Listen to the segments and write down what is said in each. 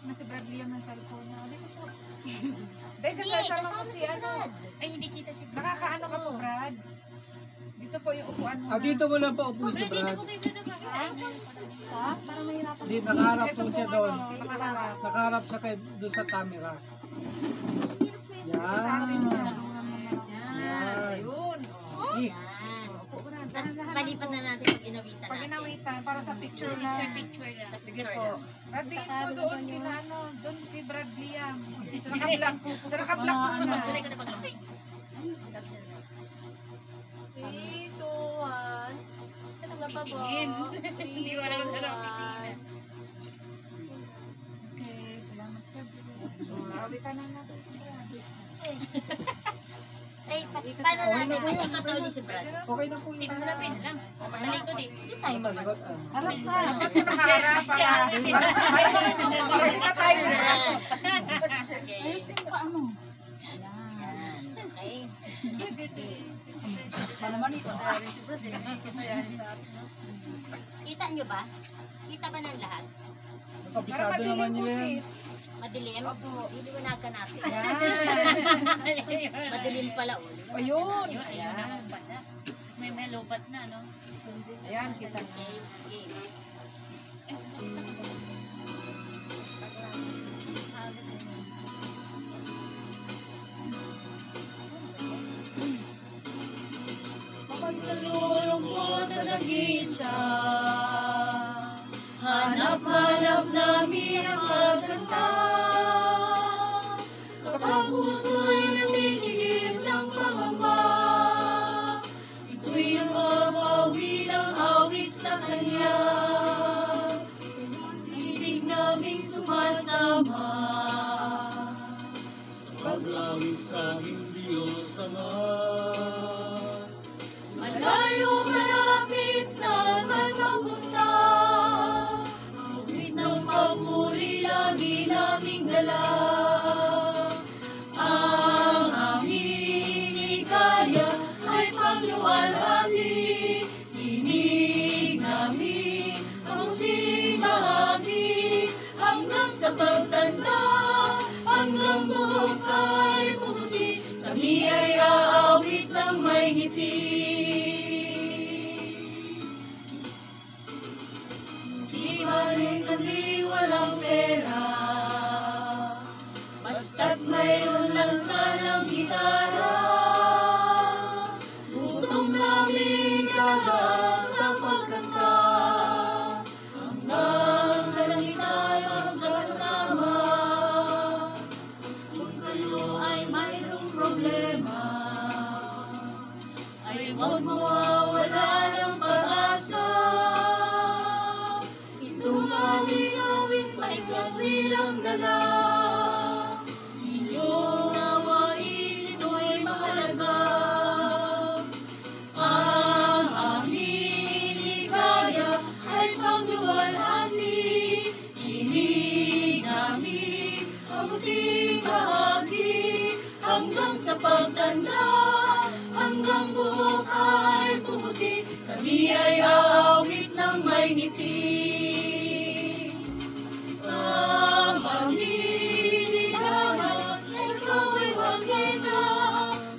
na si Brad Liam ng cellphone na. Dito po. Dahil kasama ko si ano. Ay, hindi kita si Brad. Nakakaano ka po, Brad? Dito po yung upuan mo. Dito mo lang pa upo si Brad. Ha? Para mahirapan. Hindi, nakaharap po siya doon. Nakaharap. Nakaharap siya doon sa camera. Yan. Ayun. Tapos palipat na natin pag inawitan natin. Pag inawitan, para sa picture na. Picture na. Sige po. Brad, tingin po doon kina ano, doon kay Brad Liam. Sa naka-block po. Sa naka-block po na. Tuloy ko na pag 3, 2, 1. Sa pa po. 3, 2, 1. Okay, salamat sa awitan na natin si Brad. Ay, paano natin? Pagkataon ni si Brad. Okay na po yun. Harapin lang. Malikod eh. Dito tayo malikod. Harap na. Dapat yung nakaharap para tayo na. Ayos yung mukha mo. Yan. Okay. Malaman ito. Kita nyo ba? Kita ba ng lahat? Kabisado naman yun. Madilim? Opo. Iliwanagan natin. Yan. Madilim pala ulit. Ayun. Ayan. Tapos may lobat na, no? Ayan, kita na. Okay. Pagkalulungkot na nag-isa, hanap-hanap namin ang pagkanta. Kapag puso'y natitigil ng pangamba, ito'y nakapawi ng awit sa Kanya. Ibig naming sumasama sa paglawig sa aming Diyos Ama. Malayo malapit saan man mapunta, awit ng papuri lagi naming dala. Ang aming ikaya ay pagluwalhati, tinig namin ang munting bahagi, hanggang sa pagtanda, hanggang buhok ay pumuti, kami ay aawit ng may ngiti. Di balik kami walang pera, basta't mayroon lang sanang gitara. Gutom namin gaga sa pagkanta, hanggang dalangin tayo magkasama. Kung kayo ay mayroong problema, ay huwag mawawala ng pag-asa. Itong aming awit may kawirang dala. Inyong awain ito'y mahalaga. Ang aming ligaya ay pagluwalhati, tinig namin ang munting bahagi, hanggang sa pagtanda, hanggang buhok ay pumuti, kami ay aawit ng may ngiti. Ang aming ligaya ay ikaw ay magkita,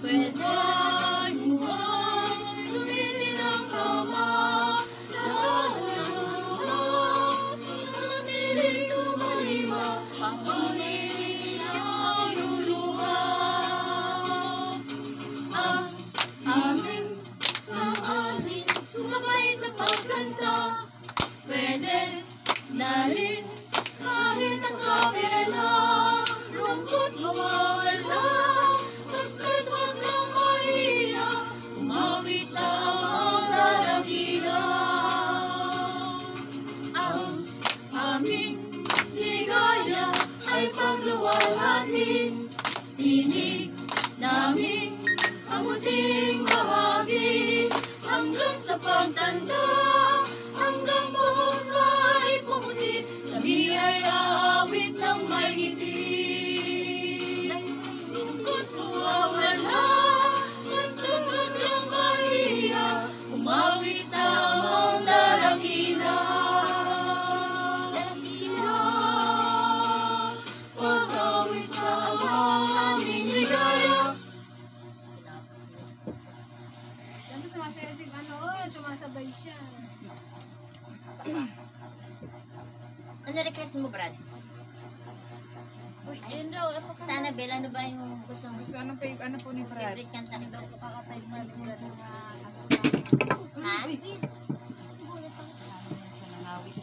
pwedeng buhay, tumitin ang kama, sa ulang, piniling tumalima, ang paniling ang luluha. Ang amin sa amin, sumabay sa pagkanta, pwede Uy, yun daw. Sana, Bel, ano ba yung gusto mo? Gusto ano po ni Brad? Favorite kanta ni Bel? Kakatay mo na tulad ng Ha? siya nangawit.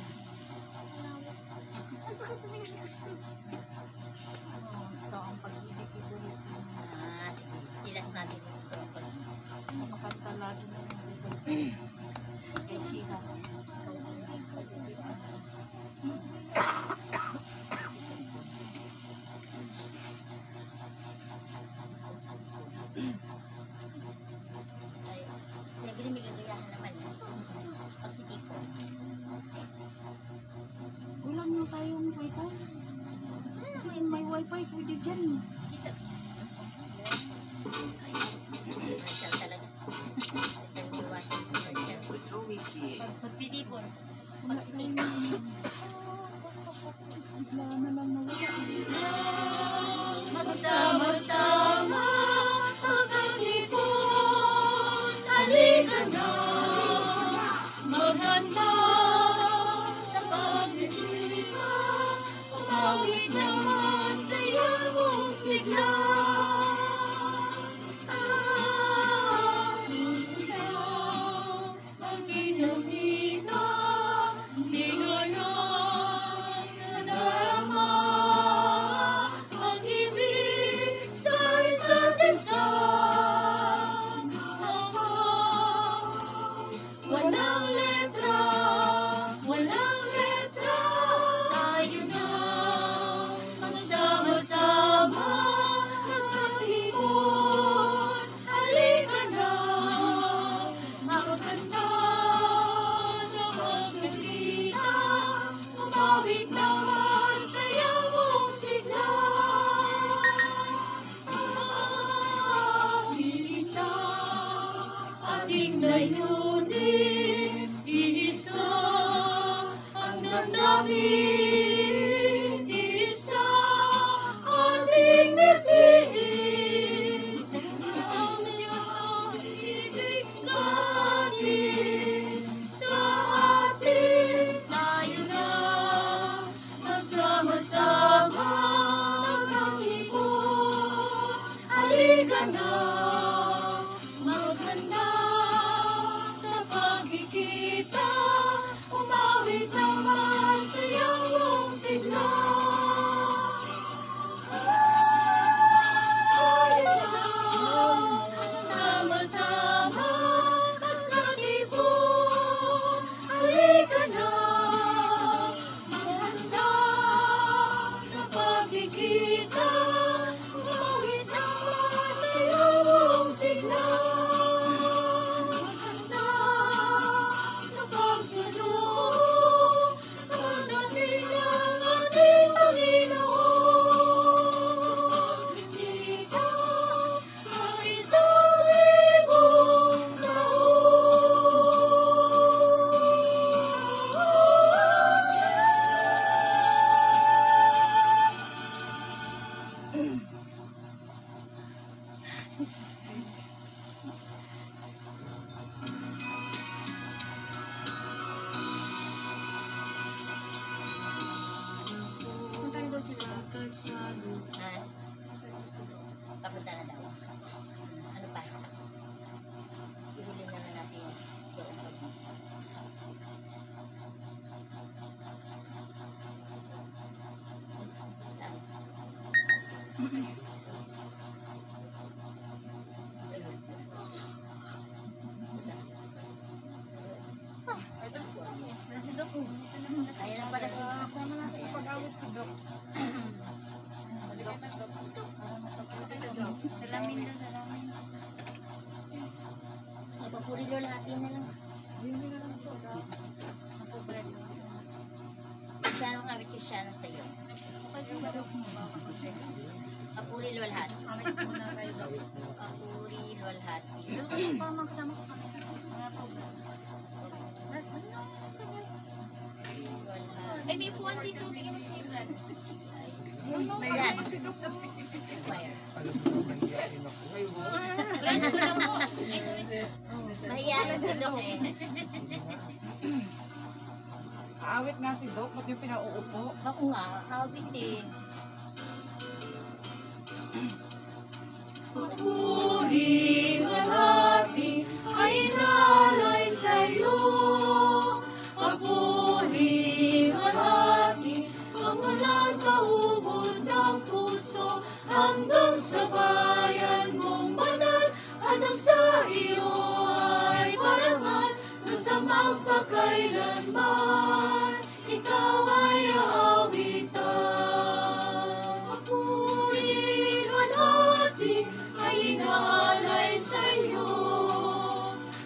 Ito ang pag-ibig ko dito. Ah, sige. Tilas natin. Makanta lagi na yung isa kay Sheila. Ay, siyempre may gagayahan naman. Pagtitipon. Kulang na tayong wifi. Kasi may wifi pwede dyan. Commercial talaga. Ito yung iwasan commercial. Pagtitipon. Pagtitipon. Bigla na lang nawala. Magsama-sama pagkatipon, halika na, maghanda sa pagsisigla, umawit na masaya mong sigla. Aking siya, ang kinakita, di ngayon nadarama, ang ibig sa isa't isa. Walang letra, tayo na magsama-sama, nagkatipon, halika na, makaganda sa pagsalita, umawit na masaya mong sigla. Iisa, ating layunin, iisa, ang damdamin, iisa, ating mitiin. Ang Diyos ang ibig sa atin, tayo na, magsama-sama, nagkatipon, halika na, maghanda sa pagkikita, umawit na masayang mong sigla. Tayo na, sama-sama, nagkatipon, halika na, maghanda sa pagkikita, umawit na masayang mong sigla. Maghanda sa pagsunod sa pagdating ng ating Panginoon. Kita sa 1,000 taon. Ha? Papunta na daw. Ano pa? Ihulin na lang natin yung Ayan lang pala si Sama natin sa pag-awit si Doc. Salamin na, salamin. Papuri lo lahat yun na lang. Kristyano nga, Kristyano sa'yo. Papuri lo lahat. Papuri lo lahat. Ay, may puwan si Sue. Bigyan mo siya yung brand. Yan. Fire. Brand ko lang mo. Mahiyain si Doc eh. Kaawit nga si Doc, ba't yung pinauupo? Ako nga, awit eh. Papuri malati ay nalay sa'yo. Papuri malati ang mula sa ubod ng puso hanggang sa bayan mong banal at ang sa iyo ay parangal kung sa magpakailanman ikaw ay aawitan. Papuri malati ay inaalay sa'yo.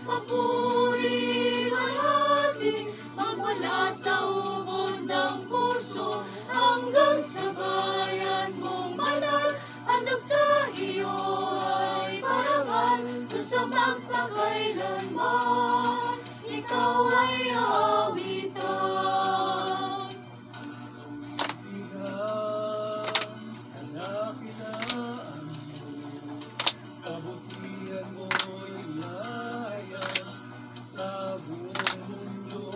Papuri malati magmula sa ubod ng puso hanggang sa bayan mong banal handog sa iyo ay parangal kung sa magpakailanman ikaw ay aawitan. Kadakilaan mo, kabutihan mo'y layan sa buong mundo.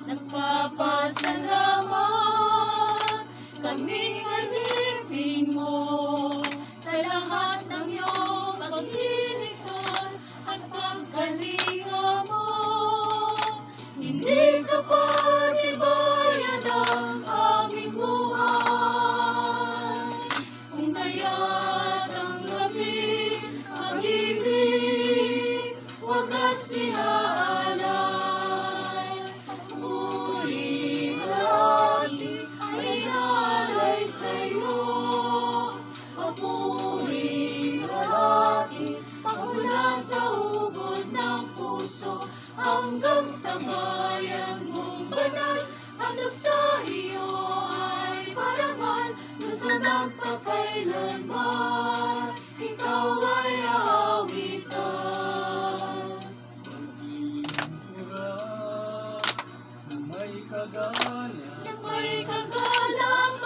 Nagpapasalamat kaming alipin mo sa lahat ng iyong pagliligtas at pagkalinga mo. Hindi sapat ibayad ang aming buhay. Kung kaya't ang gabi, pag-ibig, wagas sinaalay. Papuri malati ay inaalay sa'yo. Papuri malati magmula sa ubod ng puso hanggang sa bayan mong banal handog sa iyo ay parangal kung sa magpakailanman ikaw ay aawitan. Maging pura na may kagalan, Nang may kagalakan,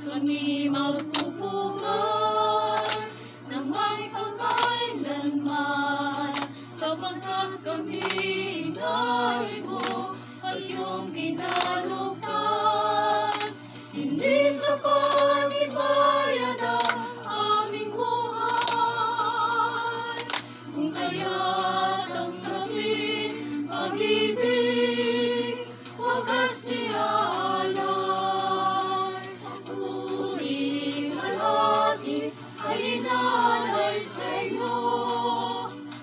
kami magpupugan na may pagkailanman sapagkat kami inay mo at iyong kinalugtan. Hindi sapat ibayad ang aming buhay. Kung kaya't ang gabi, pag-ibig, wagas iaalay. Papuri malati ay inaalay sa'yo.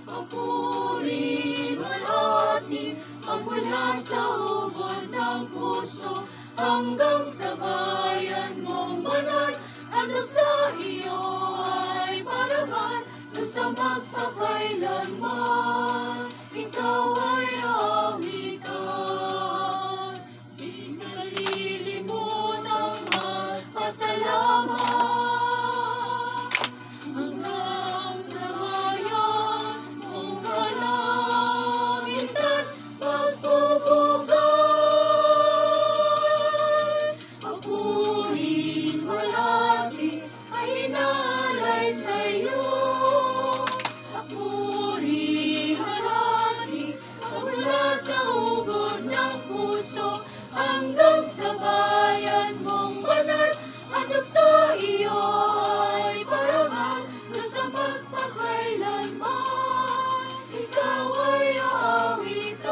Papuri malati magmula sa ubod ng puso hanggang sa bayan mong banal handog sa iyo ay parangal kung sa magpakailanman ikaw ay aawitan. Di kalilimutan ang magpasalamat hanggang sa bayan mong kalangitan pagpupugay. Papuri malati ay inaalay sa'yo. Papuri malati magmula sa ubod ng puso hanggang sa bayan mong banal handog sa iyo ay parangal kung sa magpakailanman ikaw ay aawitan.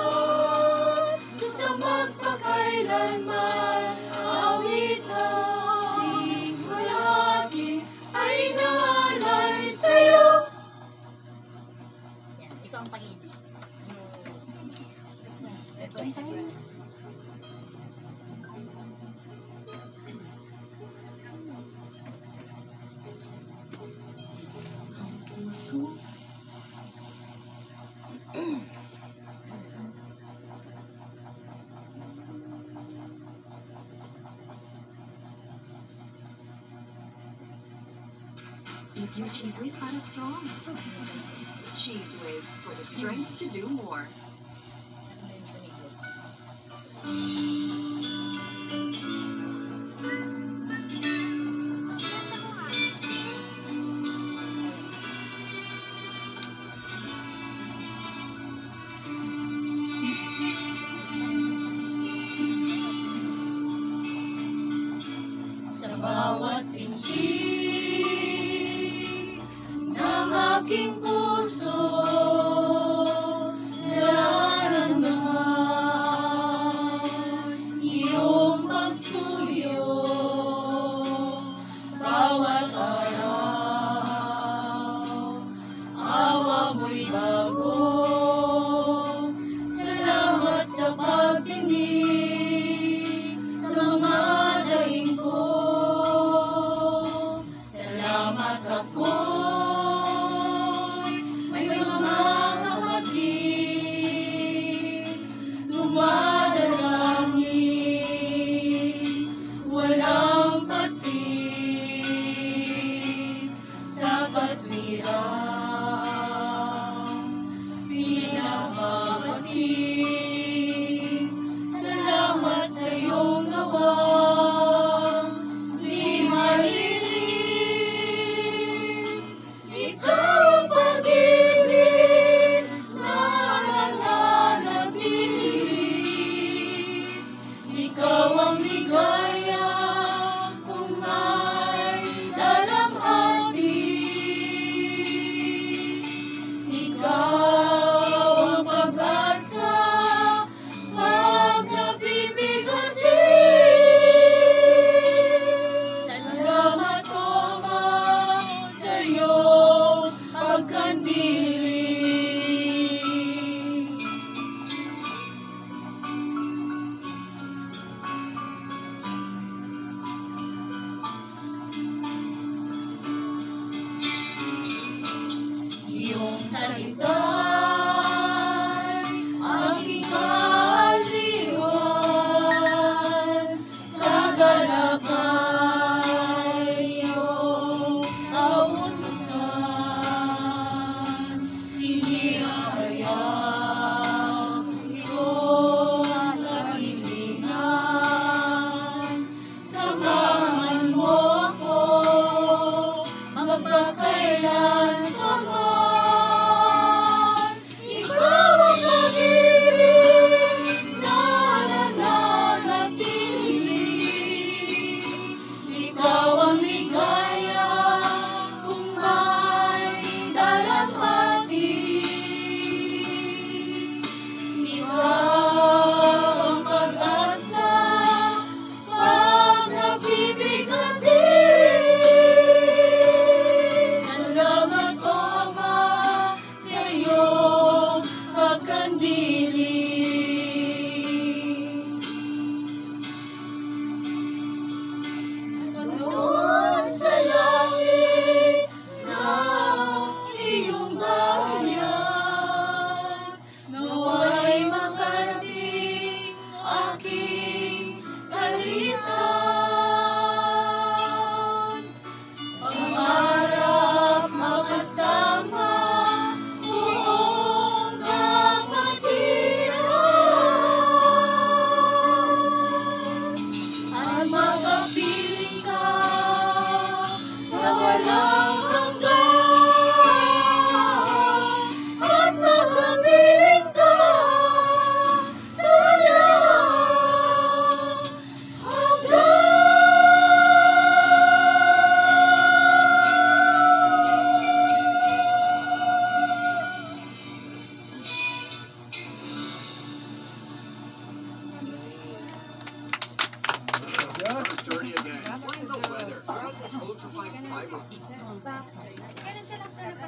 Kung sa magpakailanman aawitan. Malati ay inaalay sa'yo. Yan, ito ang pag-ibig. Request. If your cheese whiz para strong. Cheese whiz for the strength to do more. sturdy again. Bring the weather. Ultrafine fiber. Kailan siya last na